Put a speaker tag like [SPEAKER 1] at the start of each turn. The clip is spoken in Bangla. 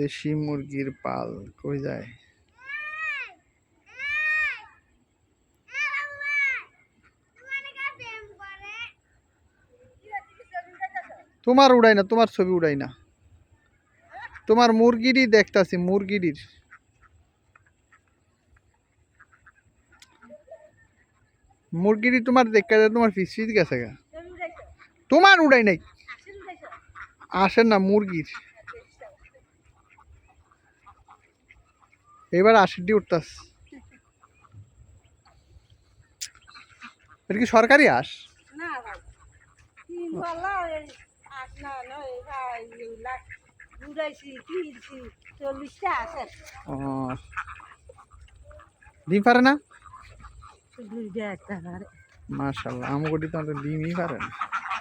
[SPEAKER 1] দেশি মুরগির পাল কই যায়? তোমার উড়াই না, তোমার ছবি উড়াই না, তোমার মুরগিরই দেখতাছি, মুরগির মুরগিরই তোমার দেখা যায়, তোমার ফিস গেছে গা। তোমার উড়াই নাই, আসেন না মুরগির। এবার 80 উঠতাস। এটা কি সরকারি হাঁস?
[SPEAKER 2] না ভাই, 3 পাল্লা আট না নয় ভাই, লাখ উড়াইছি, কিনছি 40টা আছে।
[SPEAKER 1] ও, ডিম পারে না?
[SPEAKER 2] দুইটা একটা পারে।
[SPEAKER 1] মাশাআল্লাহ, আমগোটি তো ডিমই পারে না।